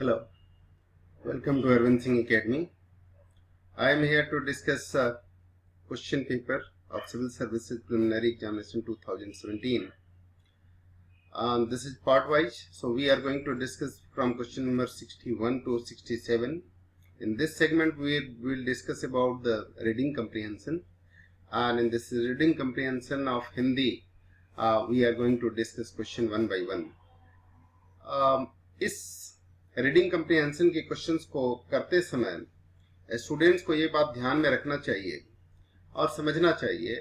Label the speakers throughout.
Speaker 1: Hello, welcome to Arvind Singh Academy. I am here to discuss question paper of Civil Services Preliminary Examination 2017. This is part wise, so we are going to discuss from question number 61 to 67. In this segment we will discuss about the reading comprehension, and in this reading comprehension of Hindi we are going to discuss question one by one. इस reading comprehension के questions को करते समय students को ये बात ध्यान में रखना चाहिए और समझना चाहिए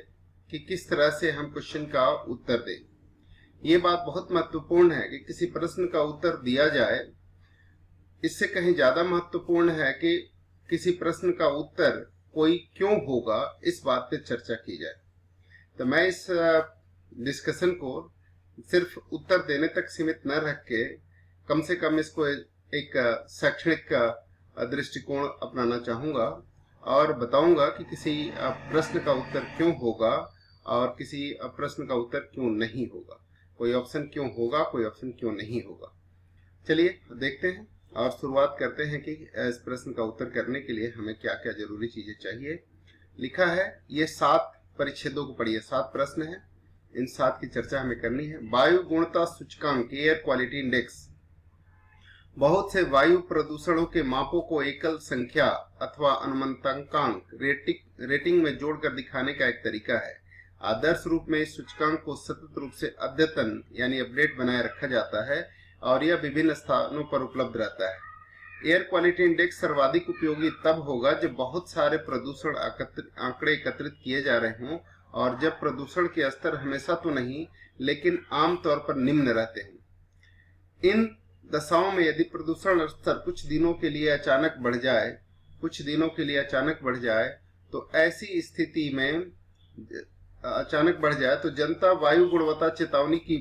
Speaker 1: कि किस तरह से हम क्वेश्चन का उत्तर दें। ये बात बहुत महत्वपूर्ण है कि किसी प्रश्न का उत्तर दिया जाए, इससे कहीं ज्यादा महत्वपूर्ण है कि किसी प्रश्न का उत्तर कोई क्यों होगा, इस बात पे चर्चा की जाए। तो मैं इस डिस्कशन को सिर्फ उत्तर देने तक सीमित न रख के कम से कम इसको एक शैक्षणिक दृष्टिकोण अपनाना चाहूँगा और बताऊंगा कि किसी प्रश्न का उत्तर क्यों होगा और किसी प्रश्न का उत्तर क्यों नहीं होगा, कोई ऑप्शन क्यों होगा, कोई ऑप्शन क्यों नहीं होगा। चलिए देखते हैं और शुरुआत करते हैं कि इस प्रश्न का उत्तर करने के लिए हमें क्या क्या जरूरी चीजें चाहिए। लिखा है, ये 7 परिच्छेदों को पढ़िए, 7 प्रश्न है, इन 7 की चर्चा हमें करनी है। वायु गुणवत्ता सूचकांक एयर क्वालिटी इंडेक्स बहुत से वायु प्रदूषणों के मापों को एकल संख्या अथवा अनुमानांक रेटिंग में जोड़कर दिखाने का एक तरीका है। आदर्श रूप में इस सूचकांक को सतत रूप से अद्यतन यानी अपडेट बनाए रखा जाता है और यह विभिन्न स्थानों पर उपलब्ध रहता है। एयर क्वालिटी इंडेक्स सर्वाधिक उपयोगी तब होगा जब बहुत सारे प्रदूषण आंकड़े एकत्रित किए जा रहे हों और जब प्रदूषण के स्तर हमेशा तो नहीं लेकिन आमतौर पर निम्न रहते हैं। इन दशाओं में यदि प्रदूषण स्तर कुछ दिनों के लिए अचानक बढ़ जाए तो ऐसी स्थिति में तो जनता वायु गुणवत्ता चेतावनी की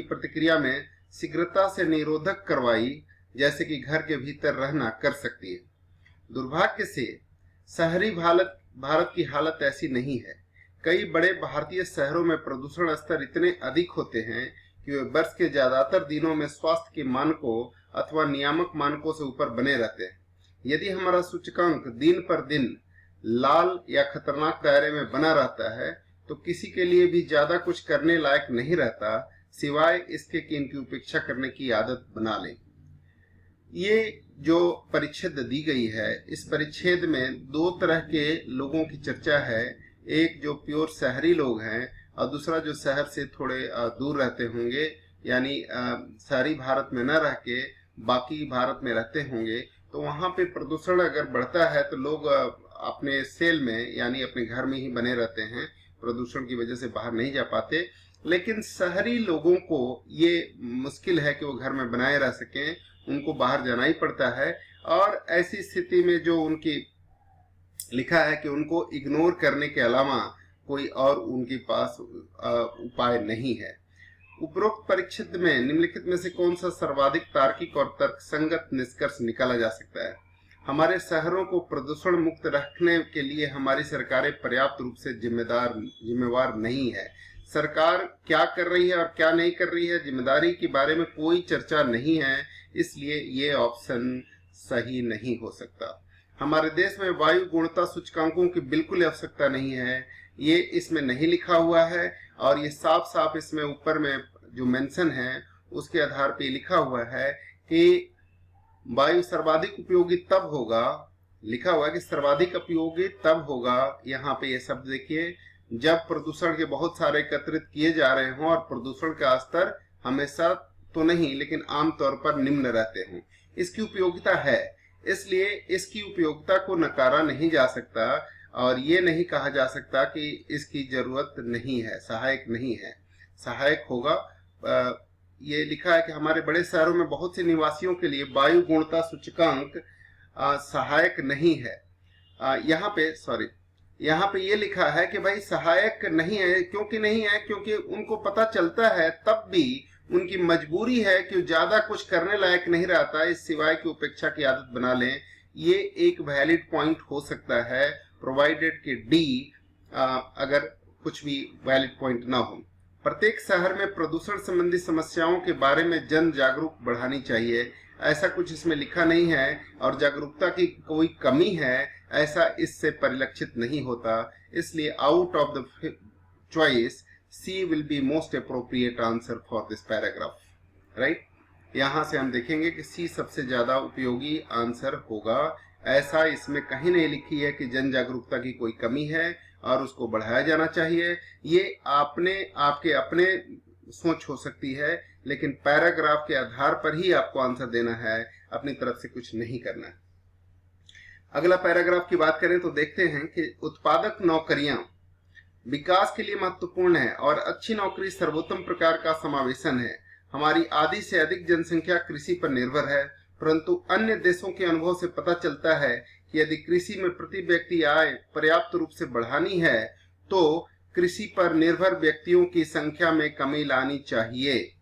Speaker 1: प्रतिक्रिया में शीघ्रता से निरोधक कार्रवाई जैसे कि घर के भीतर रहना कर सकती है। दुर्भाग्य से शहरी भारत की हालत ऐसी नहीं है। कई बड़े भारतीय शहरों में प्रदूषण स्तर इतने अधिक होते हैं कि वे वर्ष के ज्यादातर दिनों में स्वास्थ्य के मानकों अथवा नियामक मानकों से ऊपर बने रहते हैं। यदि हमारा सूचकांक दिन पर दिन लाल या खतरनाक दायरे में बना रहता है तो किसी के लिए भी ज्यादा कुछ करने लायक नहीं रहता, सिवाय इसके कि इनकी उपेक्षा करने की आदत बना लें। ये जो परिच्छेद दी गई है, इस परिच्छेद में 2 तरह के लोगों की चर्चा है। एक जो प्योर शहरी लोग हैं और दूसरा जो शहर से थोड़े दूर रहते होंगे, यानी शहरी भारत में न रह के बाकी भारत में रहते होंगे। तो वहां पे प्रदूषण अगर बढ़ता है तो लोग अपने सेल में यानी अपने घर में ही बने रहते हैं, प्रदूषण की वजह से बाहर नहीं जा पाते। लेकिन शहरी लोगों को ये मुश्किल है कि वो घर में बनाए रह सकें, उनको बाहर जाना ही पड़ता है। और ऐसी स्थिति में जो उनकी लिखा है कि उनको इग्नोर करने के अलावा कोई और उनके पास उपाय नहीं है। उपरोक्त परिच्छेद में निम्नलिखित में से कौन सा सर्वाधिक तार्किक और तर्कसंगत निष्कर्ष निकाला जा सकता है? हमारे शहरों को प्रदूषण मुक्त रखने के लिए हमारी सरकारें पर्याप्त रूप से जिम्मेवार नहीं है। सरकार क्या कर रही है और क्या नहीं कर रही है, जिम्मेदारी के बारे में कोई चर्चा नहीं है, इसलिए ये ऑप्शन सही नहीं हो सकता। हमारे देश में वायु गुणवत्ता सूचकांकों की बिल्कुल आवश्यकता नहीं है, ये इसमें नहीं लिखा हुआ है और ये साफ साफ इसमें ऊपर में जो मेंशन है उसके आधार पे लिखा हुआ है कि वायु सर्वाधिक उपयोगी तब होगा, लिखा हुआ है कि सर्वाधिक उपयोगी तब होगा, यहाँ पे ये शब्द देखिए, जब प्रदूषण के बहुत सारे एकत्रित किए जा रहे हों और प्रदूषण का स्तर हमेशा तो नहीं लेकिन आमतौर पर निम्न रहते हों। इसकी उपयोगिता है, इसलिए इसकी उपयोगिता को नकारा नहीं जा सकता और ये नहीं कहा जा सकता कि इसकी जरूरत नहीं है, सहायक नहीं है, सहायक होगा। ये लिखा है कि हमारे बड़े शहरों में बहुत से निवासियों के लिए वायु गुणवत्ता सूचकांक सहायक नहीं है। यहाँ पे ये लिखा है कि भाई सहायक नहीं है। क्योंकि नहीं है? क्योंकि उनको पता चलता है, तब भी उनकी मजबूरी है कि ज्यादा कुछ करने लायक नहीं रहता, इस सिवाय की उपेक्षा की आदत बना लें। ये एक वैलिड पॉइंट हो सकता है, प्रोवाइडेड कि डी अगर कुछ भी वैलिड पॉइंट ना हो। प्रत्येक शहर में प्रदूषण संबंधी समस्याओं के बारे में जन जागरूक बढ़ानी चाहिए, ऐसा कुछ इसमें लिखा नहीं है। और जागरूकता की कोई कमी है ऐसा इससे परिलक्षित नहीं होता, इसलिए out of the choice C will be most appropriate answer for this paragraph, right. यहां से हम देखेंगे कि सी सबसे ज्यादा उपयोगी आंसर होगा। ऐसा इसमें कहीं नहीं लिखी है कि जन जागरूकता की कोई कमी है और उसको बढ़ाया जाना चाहिए। ये आपके अपने सोच हो सकती है, लेकिन पैराग्राफ के आधार पर ही आपको आंसर देना है, अपनी तरफ से कुछ नहीं करना है। अगला पैराग्राफ की बात करें तो देखते हैं कि उत्पादक नौकरियां विकास के लिए महत्वपूर्ण है और अच्छी नौकरी सर्वोत्तम प्रकार का समावेशन है। हमारी आधी से अधिक जनसंख्या कृषि पर निर्भर है, परंतु अन्य देशों के अनुभव से पता चलता है कि यदि कृषि में प्रति व्यक्ति आय पर्याप्त रूप से बढ़ानी है तो कृषि पर निर्भर व्यक्तियों की संख्या में कमी लानी चाहिए।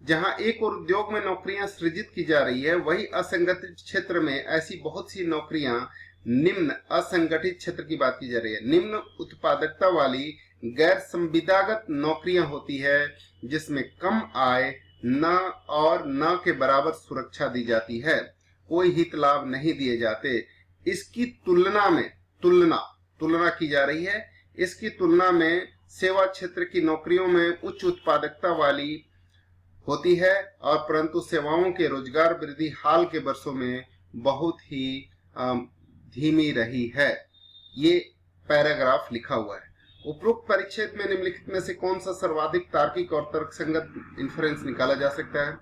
Speaker 1: जहां एक और उद्योग में नौकरियां सृजित की जा रही है, वही असंगठित क्षेत्र में ऐसी बहुत सी नौकरियां निम्न असंगठित क्षेत्र की बात की जा रही है, निम्न उत्पादकता वाली गैर संविदागत नौकरियां होती है, जिसमें कम आय न के बराबर सुरक्षा दी जाती है, कोई हित लाभ नहीं दिए जाते। इसकी तुलना की जा रही है। इसकी तुलना में सेवा क्षेत्र की नौकरियों में उच्च उत्पादकता वाली होती है और परंतु सेवाओं के रोजगार वृद्धि हाल के वर्षों में बहुत ही धीमी रही है। ये पैराग्राफ लिखा हुआ है। उपरोक्त परिच्छेद में निम्नलिखित में से कौन सा सर्वाधिक तार्किक और तर्कसंगत इन्फ्रेंस निकाला जा सकता है?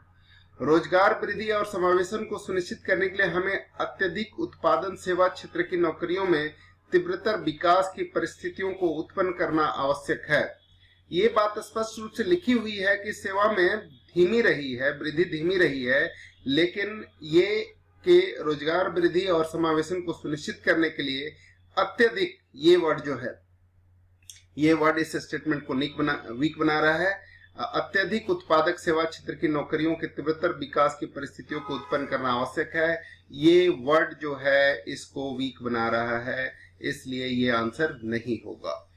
Speaker 1: रोजगार वृद्धि और समावेशन को सुनिश्चित करने के लिए हमें अत्यधिक उत्पादन सेवा क्षेत्र की नौकरियों में तीव्रतर विकास की परिस्थितियों को उत्पन्न करना आवश्यक है। ये बात स्पष्ट रूप से लिखी हुई है कि सेवा में वृद्धि धीमी रही है, लेकिन रोजगार वृद्धि और समावेशन को सुनिश्चित करने के लिए अत्यधिक, ये वर्ड इस स्टेटमेंट को वीक बना रहा है। अत्यधिक उत्पादक सेवा क्षेत्र की नौकरियों के तीव्रतर विकास की परिस्थितियों को उत्पन्न करना आवश्यक है। ये वर्ड जो है इसको वीक बना रहा है, इसलिए ये आंसर नहीं होगा।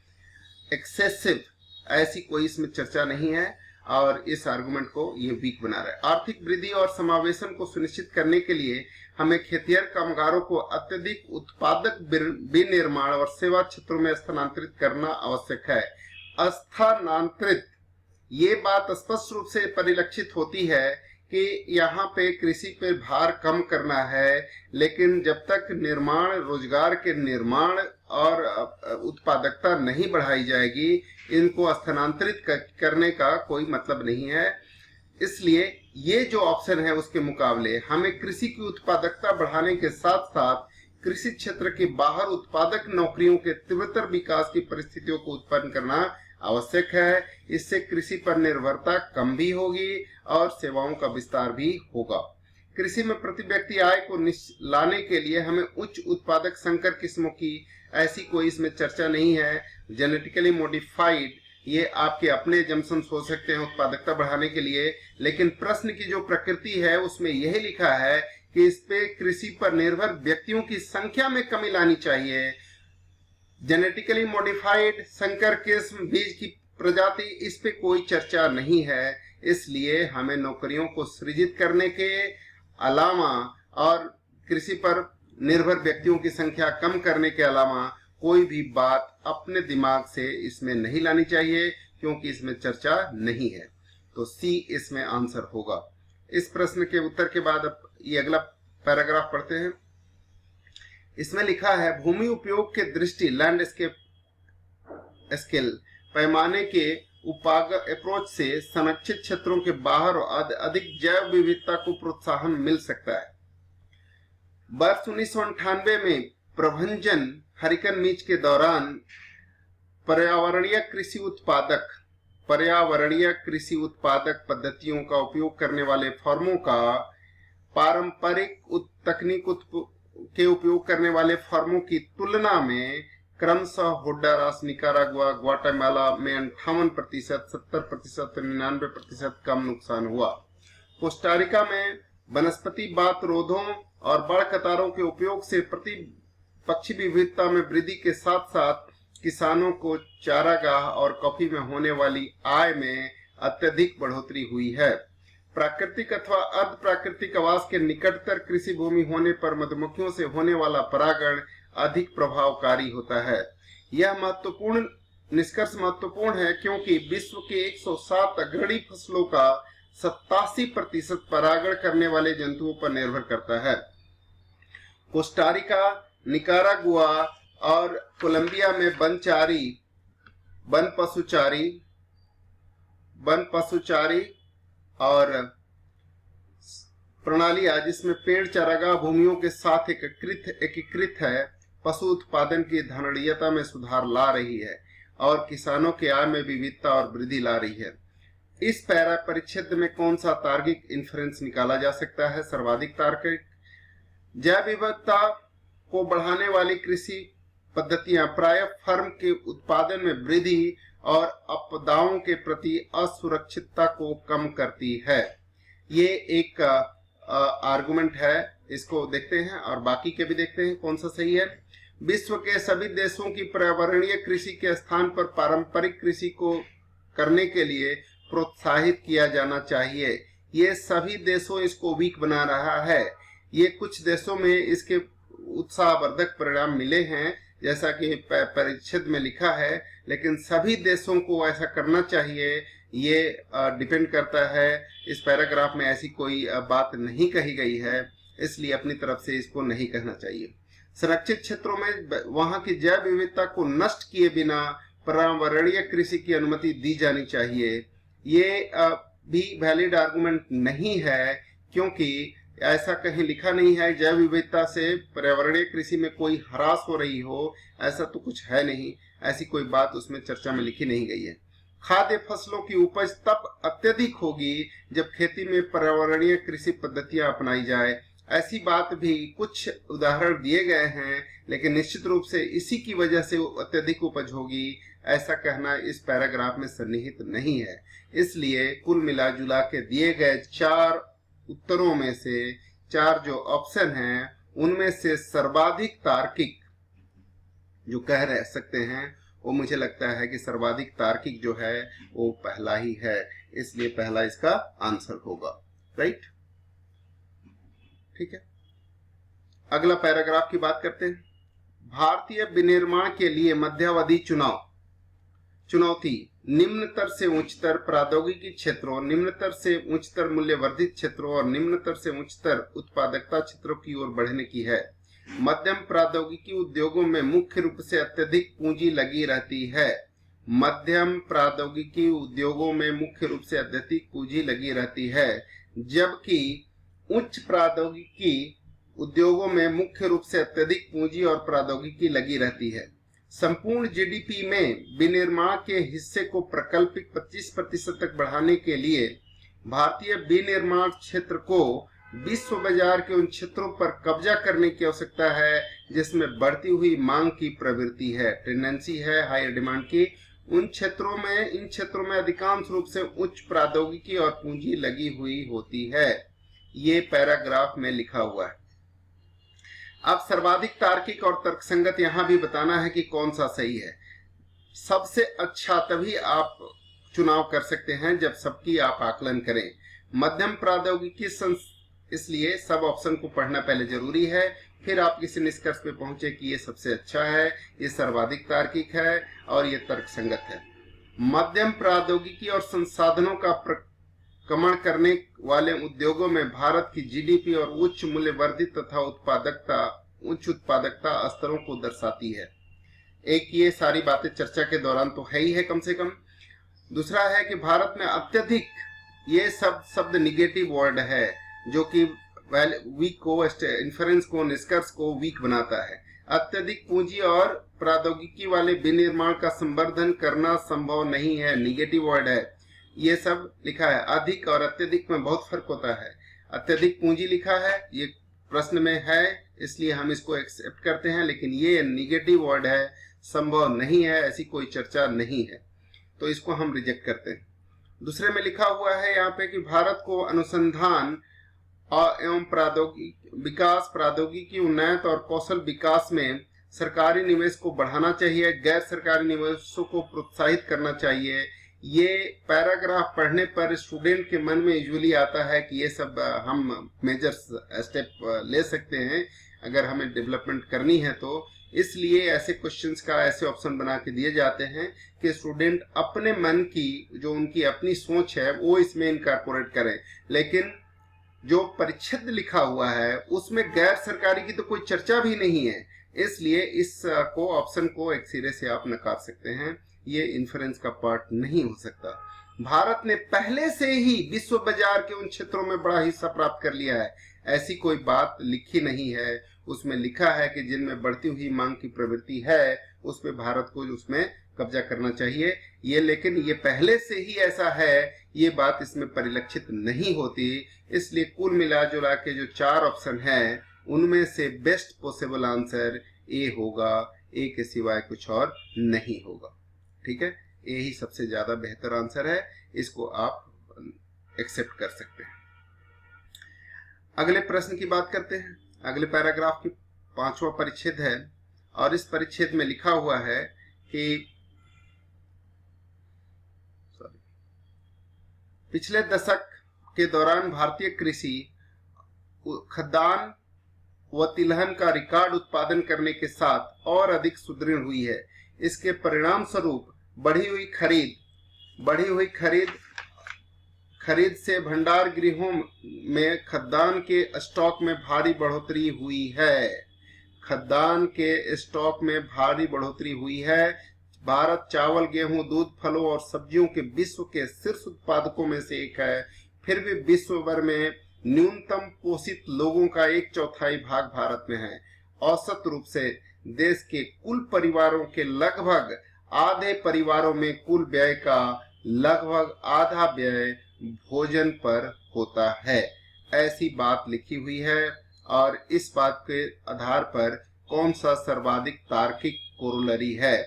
Speaker 1: एक्सेसिव, ऐसी कोई इसमें चर्चा नहीं है और इस आर्गुमेंट को ये वीक बना रहा है। आर्थिक वृद्धि और समावेशन को सुनिश्चित करने के लिए हमें खेतिहर कामगारों को अत्यधिक उत्पादक विनिर्माण और सेवा क्षेत्रों में स्थानांतरित करना आवश्यक है। स्थानांतरित, ये बात स्पष्ट रूप से परिलक्षित होती है कि यहाँ पे कृषि पे भार कम करना है, लेकिन जब तक रोजगार के निर्माण और उत्पादकता नहीं बढ़ाई जाएगी, इनको स्थानांतरित करने का कोई मतलब नहीं है। इसलिए ये जो ऑप्शन है उसके मुकाबले हमें कृषि की उत्पादकता बढ़ाने के साथ साथ कृषि क्षेत्र के बाहर उत्पादक नौकरियों के तीव्रतर विकास की परिस्थितियों को उत्पन्न करना आवश्यक है। इससे कृषि पर निर्भरता कम भी होगी और सेवाओं का विस्तार भी होगा। कृषि में प्रति व्यक्ति आय को लाने के लिए हमें उच्च उत्पादक संकर किस्मों की ऐसी कोई इसमें चर्चा नहीं है। जेनेटिकली मॉडिफाइड, ये आपके अपने जमसन्स हो सकते हैं उत्पादकता बढ़ाने के लिए, लेकिन प्रश्न की जो प्रकृति है उसमें यही लिखा है कि इस पे कृषि पर निर्भर व्यक्तियों की संख्या में कमी लानी चाहिए। जेनेटिकली मॉडिफाइड संकर किस्म बीज की प्रजाति, इस पे कोई चर्चा नहीं है। इसलिए हमें नौकरियों को सृजित करने के अलावा और कृषि पर निर्भर व्यक्तियों की संख्या कम करने के अलावा कोई भी बात अपने दिमाग से इसमें नहीं लानी चाहिए, क्योंकि इसमें चर्चा नहीं है। तो सी इसमें आंसर होगा। इस प्रश्न के उत्तर के बाद अब ये अगला पैराग्राफ पढ़ते हैं। इसमें लिखा है, भूमि उपयोग के दृष्टि लैंडस्केप स्केल पैमाने के अप्रोच से संरक्षित क्षेत्रों के बाहर अधिक जैव विविधता को प्रोत्साहन मिल सकता है। वर्ष 1998 में प्रभंजन हरिकन मीच के दौरान पर्यावरणीय कृषि उत्पादक पद्धतियों का उपयोग करने वाले फर्मों का पारंपरिक तकनीक के उपयोग करने वाले फर्मों की तुलना में क्रमशः होंडुरास, निकारागुआ, ग्वाटेमाला में 58%, 70%, 99% कम नुकसान हुआ। कोस्टारिका में वनस्पति बात रोधों और बड़ कतारों के उपयोग से पक्षी विविधता में वृद्धि के साथ साथ किसानों को चारागाह और कॉफी में होने वाली आय में अत्यधिक बढ़ोतरी हुई है। प्राकृतिक अथवा अर्ध प्राकृतिक आवास के निकटतर कृषि भूमि होने पर मधुमक्खियों से होने वाला परागण अधिक प्रभावकारी होता है। यह निष्कर्ष महत्वपूर्ण है क्योंकि विश्व के 107 अग्रणी फसलों का 87% परागण करने वाले जंतुओं पर निर्भर करता है। कोस्टारिका, निकारागुआ और कोलंबिया में वन पशुचारी और प्रणालियां जिसमें पेड़ चारागाह भूमियों के साथ एकीकृत है, पशु उत्पादन की धारणीयता में सुधार ला रही है और किसानों की आय में विविधता और वृद्धि ला रही है। इस पैरा परिच्छेद में कौन सा तार्किक इन्फ्रेंस निकाला जा सकता है? सर्वाधिक तार्किक। जैव विविधता को बढ़ाने वाली कृषि पद्धतियां प्रायः फर्म के उत्पादन में वृद्धि और आपदाओं के प्रति असुरक्षितता को कम करती है। ये एक आर्गुमेंट है, इसको देखते हैं और बाकी के भी देखते हैं कौन सा सही है। विश्व के सभी देशों की पर्यावरणीय कृषि के स्थान पर पारंपरिक कृषि को करने के लिए प्रोत्साहित किया जाना चाहिए। ये सभी देशों इसको वीक बना रहा है। ये कुछ देशों में इसके उत्साहवर्धक परिणाम मिले हैं जैसा कि परिच्छेद में लिखा है, लेकिन सभी देशों को ऐसा करना चाहिए ये डिपेंड करता है। इस पैराग्राफ में ऐसी कोई बात नहीं कही गई है, इसलिए अपनी तरफ से इसको नहीं कहना चाहिए। संरक्षित क्षेत्रों में वहां की जैव विविधता को नष्ट किए बिना पर्यावरणीय कृषि की अनुमति दी जानी चाहिए। ये भी वैलिड आर्गुमेंट नहीं है क्योंकि ऐसा कहीं लिखा नहीं है जैव विविधता से पर्यावरणीय कृषि में कोई ह्रास हो रही हो, ऐसा तो कुछ है नहीं, ऐसी कोई बात उसमें चर्चा में लिखी नहीं गई है। खाद्य फसलों की उपज तब अत्यधिक होगी जब खेती में पर्यावरणीय कृषि पद्धतियां अपनाई जाए। ऐसी बात भी कुछ उदाहरण दिए गए हैं, लेकिन निश्चित रूप से इसी की वजह से अत्यधिक उपज होगी ऐसा कहना इस पैराग्राफ में सन्निहित नहीं है। इसलिए कुल मिला जुला के दिए गए 4 उत्तरों में से 4 जो ऑप्शन हैं उनमें से सर्वाधिक तार्किक जो कह रह सकते हैं वो मुझे लगता है कि सर्वाधिक तार्किक जो है वो पहला ही है, इसलिए पहला इसका आंसर होगा। राइट, ठीक है। अगला पैराग्राफ की बात करते हैं। भारतीय विनिर्माण के लिए मध्यावधि चुनौती निम्नतर से उच्चतर प्रौद्योगिकी क्षेत्रों, निम्नतर से उच्चतर मूल्यवर्धित क्षेत्रों और निम्नतर से उच्चतर उत्पादकता क्षेत्रों की ओर बढ़ने की है। मध्यम प्रौद्योगिकी उद्योगों में मुख्य रूप से अत्यधिक पूंजी लगी रहती है। मध्यम प्रौद्योगिकी उद्योगों में मुख्य रूप से अत्यधिक पूंजी लगी रहती है, जबकि उच्च प्रौद्योगिकी उद्योगों में मुख्य रूप से अत्यधिक पूंजी और प्रौद्योगिकी लगी रहती है। संपूर्ण जीडीपी में विनिर्माण के हिस्से को प्रकल्पित 25% तक बढ़ाने के लिए भारतीय विनिर्माण क्षेत्र को विश्व बाजार के उन क्षेत्रों पर कब्जा करने की आवश्यकता है जिसमें बढ़ती हुई मांग की प्रवृत्ति है, टेंडेंसी है हायर डिमांड की। इन क्षेत्रों में अधिकांश रूप से उच्च प्रौद्योगिकी और पूंजी लगी हुई होती है। ये पैराग्राफ में लिखा हुआ है। अब सर्वाधिक तार्किक और तर्कसंगत यहां भी बताना है कि कौन सा सही है। सबसे अच्छा तभी आप चुनाव कर सकते हैं जब सबकी आप आकलन करें। मध्यम प्रौद्योगिकी इसलिए सब ऑप्शन को पढ़ना पहले जरूरी है, फिर आप किसी निष्कर्ष पे पहुंचे कि ये सबसे अच्छा है, ये सर्वाधिक तार्किक है और ये तर्कसंगत है। मध्यम प्रौद्योगिकी और संसाधनों का प्रकमण करने वाले उद्योगों में भारत की जीडीपी और उच्च मूल्य वर्धित तथा उच्च उत्पादकता स्तरों को दर्शाती है। एक ये सारी बातें चर्चा के दौरान तो है ही है कम से कम। दूसरा है कि भारत में अत्यधिक, ये सब शब्द निगेटिव वर्ड है जो कि वीक को इन्फ्रेंस को निष्कर्ष को वीक बनाता है। अत्यधिक पूंजी और प्रौद्योगिकी वाले विनिर्माण का संवर्धन करना संभव नहीं है, निगेटिव वर्ड है। ये सब लिखा है। अधिक और अत्यधिक में बहुत फर्क होता है। अत्यधिक पूंजी लिखा है, ये प्रश्न में है इसलिए हम इसको एक्सेप्ट करते हैं, लेकिन ये निगेटिव वर्ड है, संभव नहीं है, ऐसी कोई चर्चा नहीं है, तो इसको हम रिजेक्ट करते हैं। दूसरे में लिखा हुआ है यहाँ पे कि भारत को अनुसंधान एवं प्रौद्योगिकी विकास, प्रौद्योगिकी उन्नयन और कौशल विकास में सरकारी निवेश को बढ़ाना चाहिए, गैर सरकारी निवेशों को प्रोत्साहित करना चाहिए। ये पैराग्राफ पढ़ने पर स्टूडेंट के मन में यूजुअली आता है कि ये सब हम मेजर स्टेप ले सकते हैं अगर हमें डेवलपमेंट करनी है तो। इसलिए ऐसे क्वेश्चंस का ऐसे ऑप्शन बना के दिए जाते हैं कि स्टूडेंट अपने मन की जो उनकी अपनी सोच है वो इसमें इनकॉर्पोरेट करें। लेकिन जो परिच्छेद लिखा हुआ है उसमें गैर सरकारी की तो कोई चर्चा भी नहीं है, इसलिए इस को ऑप्शन को एक सिरे से आप नकार सकते हैं। ये इन्फ्रेंस का पार्ट नहीं हो सकता। भारत ने पहले से ही विश्व बाजार के उन क्षेत्रों में बड़ा हिस्सा प्राप्त कर लिया है, ऐसी कोई बात लिखी नहीं है। उसमें लिखा है कि जिनमें बढ़ती हुई मांग की प्रवृत्ति है उस पे भारत को उसमें कब्जा करना चाहिए। ये लेकिन ये पहले से ही ऐसा है, ये बात इसमें परिलक्षित नहीं होती। इसलिए कुल मिला जुला के जो 4 ऑप्शन हैं उनमें से बेस्ट पॉसिबल आंसर ए होगा, ए के सिवाय कुछ और नहीं होगा। ठीक है, यही सबसे ज्यादा बेहतर आंसर है, इसको आप एक्सेप्ट कर सकते हैं। अगले प्रश्न की बात करते हैं। अगले पैराग्राफ की 5वां परिच्छेद है और इस परिच्छेद में लिखा हुआ है कि पिछले दशक के दौरान भारतीय कृषि खाद्यान्न व तिलहन का रिकॉर्ड उत्पादन करने के साथ और अधिक सुदृढ़ हुई है। इसके परिणाम स्वरूप बढ़ी हुई खरीद से भंडार गृहों में खाद्यान्न के स्टॉक में भारी बढ़ोतरी हुई है। खाद्यान्न के स्टॉक में भारी बढ़ोतरी हुई है। भारत चावल, गेहूं, दूध, फलों और सब्जियों के विश्व के शीर्ष उत्पादकों में से एक है। फिर भी विश्व भर में न्यूनतम पोषित लोगों का 1/4 भाग भारत में है। औसत रूप से देश के कुल परिवारों के लगभग आधे परिवारों में कुल व्यय का लगभग आधा व्यय भोजन पर होता है, ऐसी बात लिखी हुई है। और इस बात के आधार पर कौन सा सर्वाधिक तार्किक कोरोलरी है?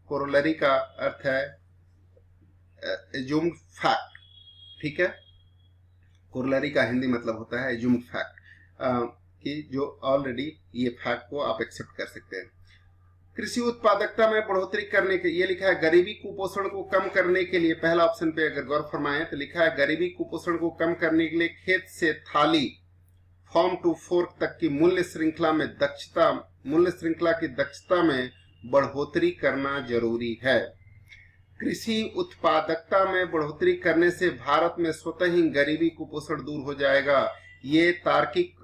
Speaker 1: कोरोलरी का अर्थ है एज्यूम्ड फैक्ट। ठीक है, कोरोलरी का हिंदी मतलब होता है एज्यूम्ड फैक्ट, कि जो ऑलरेडी ये फैक्ट को आप एक्सेप्ट कर सकते हैं। कृषि उत्पादकता में बढ़ोतरी करने के ये लिखा है गरीबी कुपोषण को कम करने के लिए, पहला ऑप्शन पे अगर गौर फरमाएं तो लिखा है गरीबी कुपोषण को कम करने के लिए खेत से थाली फार्म टू फोर्क तक की मूल्य श्रृंखला की दक्षता में बढ़ोतरी करना जरूरी है। कृषि उत्पादकता में बढ़ोतरी करने से भारत में स्वतः ही गरीबी कुपोषण दूर हो जाएगा। ये तार्किक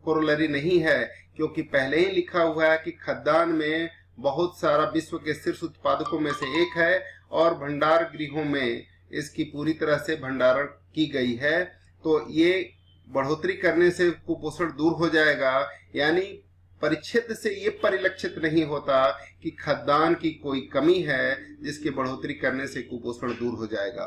Speaker 1: कोरोलरी नहीं है, क्योंकि पहले ही लिखा हुआ है कि खाद्यान्न में बहुत सारा विश्व के शीर्ष उत्पादकों में से एक है और भंडार गृहों में इसकी पूरी तरह से भंडारण की गई है। तो ये बढ़ोतरी करने से कुपोषण दूर हो जाएगा। यानी परिच्छेद से ये परिलक्षित नहीं होता कि खाद्यान्न की कोई कमी है जिसकी बढ़ोतरी करने से कुपोषण दूर हो जाएगा।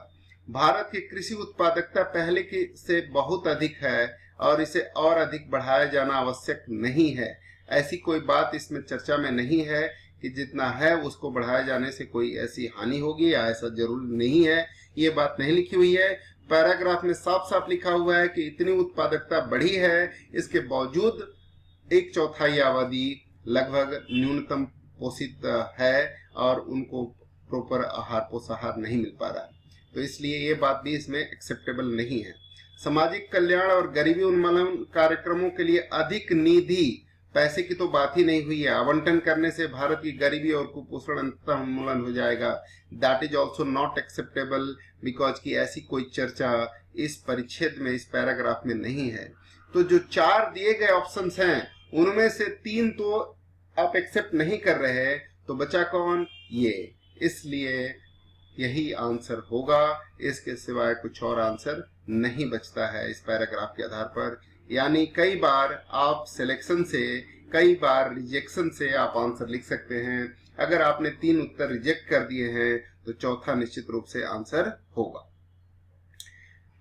Speaker 1: भारत की कृषि उत्पादकता पहले की से बहुत अधिक है और इसे और अधिक बढ़ाया जाना आवश्यक नहीं है। ऐसी कोई बात इसमें चर्चा में नहीं है कि जितना है उसको बढ़ाए जाने से कोई ऐसी हानि होगी या ऐसा जरूर नहीं है। ये बात नहीं लिखी हुई है। पैराग्राफ में साफ साफ लिखा हुआ है कि इतनी उत्पादकता बढ़ी है, इसके बावजूद 1/4 आबादी लगभग न्यूनतम पोषित है और उनको प्रॉपर आहार पोषाहार नहीं मिल पा रहा है। तो इसलिए ये बात भी इसमें एक्सेप्टेबल नहीं है। सामाजिक कल्याण और गरीबी उन्मूलन कार्यक्रमों के लिए अधिक निधि, पैसे की तो बात ही नहीं हुई है, आवंटन करने से भारत की गरीबी और कुपोषण अंततः उन्मूलन हो जाएगा। That is also not acceptable because की ऐसी कोई चर्चा इस परिच्छेद में, इस पैराग्राफ में नहीं है। तो जो 4 दिए गए ऑप्शंस हैं उनमें से 3 तो आप एक्सेप्ट नहीं कर रहे हैं, तो बचा कौन? ये। इसलिए यही आंसर होगा, इसके सिवाय कुछ और आंसर नहीं बचता है इस पैराग्राफ के आधार पर। यानी कई बार आप सिलेक्शन से, कई बार रिजेक्शन से आप आंसर लिख सकते हैं। अगर आपने 3 उत्तर रिजेक्ट कर दिए हैं तो चौथा निश्चित रूप से आंसर होगा।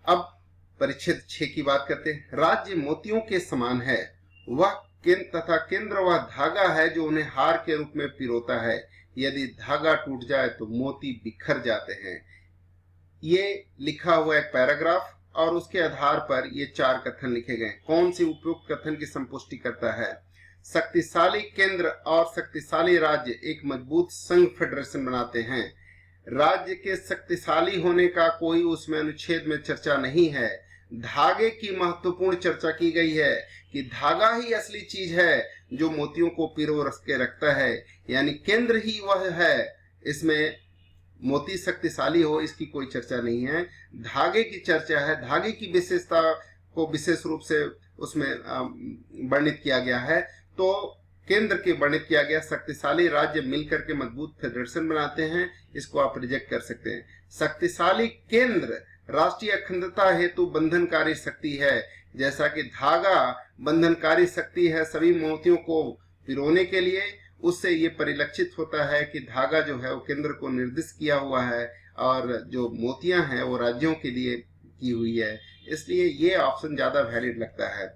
Speaker 1: अब परिच्छेद 6 की बात करते हैं। राज्य मोतियों के समान है, वह केंद्र वह धागा है जो उन्हें हार के रूप में पिरोता है। यदि धागा टूट जाए तो मोती बिखर जाते हैं। ये लिखा हुआ एक पैराग्राफ और उसके आधार पर ये 4 कथन लिखे गए। कौन सी उपयुक्त कथन की संपुष्टि करता है? शक्तिशाली केंद्र और शक्तिशाली राज्य एक मजबूत संघ फेडरेशन बनाते हैं। राज्य के शक्तिशाली होने का कोई उसमें अनुच्छेद में चर्चा नहीं है। धागे की महत्वपूर्ण चर्चा की गई है कि धागा ही असली चीज है जो मोतियों को पिरो के रखता है, यानी केंद्र ही वह है। इसमें मोती शक्तिशाली हो इसकी कोई चर्चा नहीं है, धागे की चर्चा है। धागे की विशेषता को विशेष रूप से उसमें वर्णित किया गया है। तो केंद्र के वर्णित किया गया, शक्तिशाली राज्य मिलकर के मजबूत फेडरेशन बनाते हैं, इसको आप रिजेक्ट कर सकते हैं। शक्तिशाली केंद्र राष्ट्रीय अखंडता हेतु बंधनकारी शक्ति है, जैसा कि धागा बंधनकारी शक्ति है सभी मोतियों को पिरोने के लिए। उससे ये परिलक्षित होता है कि धागा जो है वो केंद्र को निर्दिष्ट किया हुआ है और जो मोतियां हैं वो राज्यों के लिए की हुई है, इसलिए ये ऑप्शन ज्यादा वैलिड लगता है।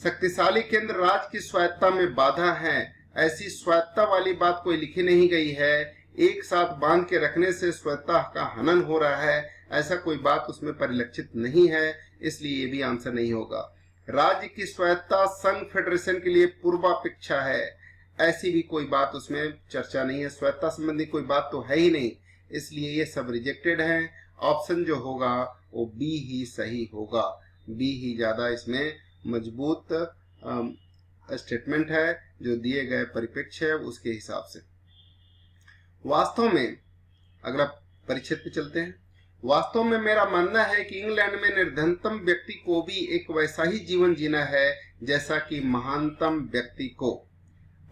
Speaker 1: शक्तिशाली केंद्र राज्य की स्वायत्ता में बाधा है, ऐसी स्वायत्ता वाली बात कोई लिखी नहीं गई है। एक साथ बांध के रखने से स्वायत्ता का हनन हो रहा है, ऐसा कोई बात उसमें परिलक्षित नहीं है, इसलिए ये भी आंसर नहीं होगा। राज्य की स्वायत्ता संघ फेडरेशन के लिए पूर्वापेक्षा है, ऐसी भी कोई बात उसमें चर्चा नहीं है। स्वायत्ता संबंधी कोई बात तो है ही नहीं, इसलिए ये सब रिजेक्टेड है। ऑप्शन जो होगा वो बी ही सही होगा। बी ही ज्यादा इसमें मजबूत स्टेटमेंट है जो दिए गए परिप्रेक्ष्य है उसके हिसाब से। वास्तव में अगला परिच्छेद पे चलते हैं। वास्तव में मेरा मानना है कि इंग्लैंड में निर्धनतम व्यक्ति को भी एक वैसा ही जीवन जीना है जैसा कि महानतम व्यक्ति को,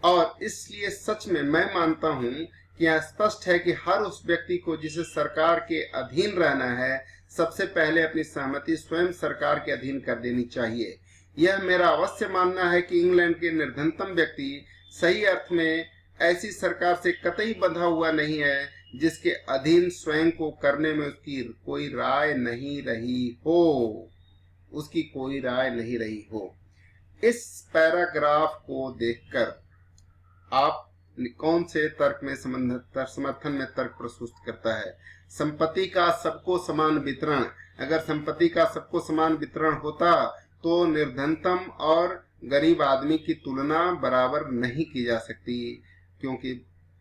Speaker 1: और इसलिए सच में मैं मानता हूं कि यह स्पष्ट है कि हर उस व्यक्ति को जिसे सरकार के अधीन रहना है, सबसे पहले अपनी सहमति स्वयं सरकार के अधीन कर देनी चाहिए। यह मेरा अवश्य मानना है कि इंग्लैंड के निर्धनतम व्यक्ति सही अर्थ में ऐसी सरकार से कतई बंधा हुआ नहीं है जिसके अधीन स्वयं को करने में उसकी कोई राय नहीं रही हो, उसकी कोई राय नहीं रही हो। इस पैराग्राफ को देखकर आप कौन से तर्क में समर्थन में तर्क प्रस्तुत करता है? संपत्ति का सबको समान वितरण। अगर संपत्ति का सबको समान वितरण होता तो निर्धनतम और गरीब आदमी की तुलना बराबर नहीं की जा सकती, क्योंकि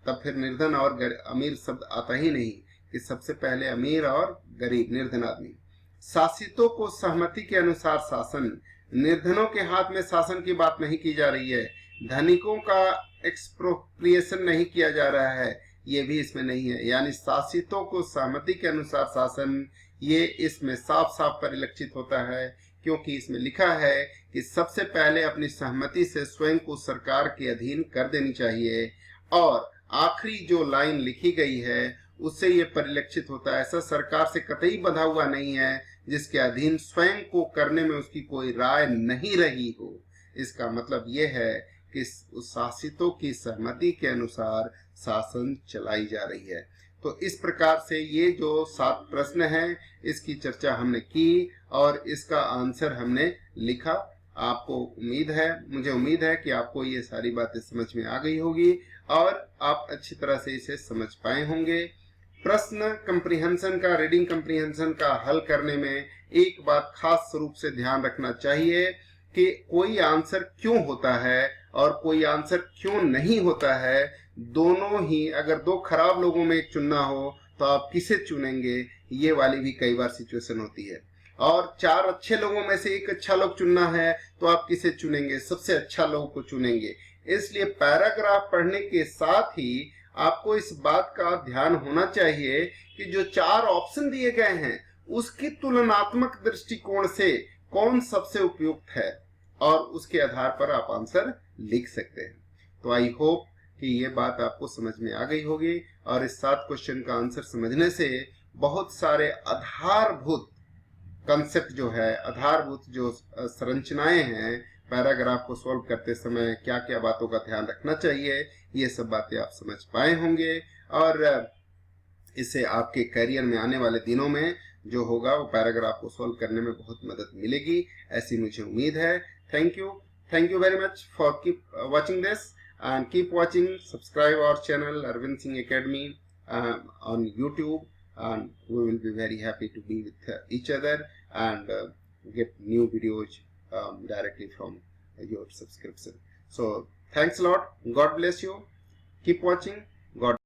Speaker 1: तब फिर निर्धन और अमीर शब्द आता ही नहीं, कि सबसे पहले अमीर और गरीब निर्धन आदमी। शासितों को सहमति के अनुसार शासन, निर्धनों के हाथ में शासन की बात नहीं की जा रही है। धनिकों का एक्सप्रोप्रिएशन नहीं किया जा रहा है, ये भी इसमें नहीं है। यानी शासितों को सहमति के अनुसार शासन, ये इसमें साफ साफ परिलक्षित होता है, क्योंकि इसमें लिखा है कि सबसे पहले अपनी सहमति से स्वयं को सरकार के अधीन कर देनी चाहिए। और आखिरी जो लाइन लिखी गई है उससे ये परिलक्षित होता है, ऐसा सरकार से कतई बंधा हुआ नहीं है जिसके अधीन स्वयं को करने में उसकी कोई राय नहीं रही हो। इसका मतलब ये है कि उस शासितों की सहमति के अनुसार शासन चलाई जा रही है। तो इस प्रकार से ये जो 7 प्रश्न हैं इसकी चर्चा हमने की और इसका आंसर हमने लिखा। आपको मुझे उम्मीद है कि आपको ये सारी बातें समझ में आ गई होगी और आप अच्छी तरह से इसे समझ पाए होंगे। प्रश्न कंप्रीहेंशन का, रीडिंग कंप्रीहेंशन का हल करने में एक बात खास रूप से ध्यान रखना चाहिए कि कोई आंसर क्यों होता है और कोई आंसर क्यों नहीं होता है। दोनों ही, अगर 2 खराब लोगों में एक चुनना हो तो आप किसे चुनेंगे, ये वाली भी कई बार सिचुएशन होती है। और 4 अच्छे लोगों में से एक अच्छा लोग चुनना है तो आप किसे चुनेंगे, सबसे अच्छा लोग को चुनेंगे। इसलिए पैराग्राफ पढ़ने के साथ ही आपको इस बात का ध्यान होना चाहिए कि जो 4 ऑप्शन दिए गए हैं उसकी तुलनात्मक दृष्टिकोण से कौन सबसे उपयुक्त है और उसके आधार पर आप आंसर लिख सकते हैं। तो आई होप कि ये बात आपको समझ में आ गई होगी और इस 7 क्वेश्चन का आंसर समझने से बहुत सारे आधारभूत कंसेप्ट जो है, आधारभूत जो संरचनाएं हैं पैराग्राफ को सॉल्व करते समय क्या क्या बातों का ध्यान रखना चाहिए, ये सब बातें आप समझ पाए होंगे और इससे आपके करियर में आने वाले दिनों में जो होगा वो पैराग्राफ को सॉल्व करने में बहुत मदद मिलेगी, ऐसी मुझे उम्मीद है। Thank you very much for keep watching this and keep watching. Subscribe our channel Arvind Singh Academy on YouTube, and we will be very happy to be with each other and get new videos directly from your subscription. So thanks a lot. God bless you. Keep watching. God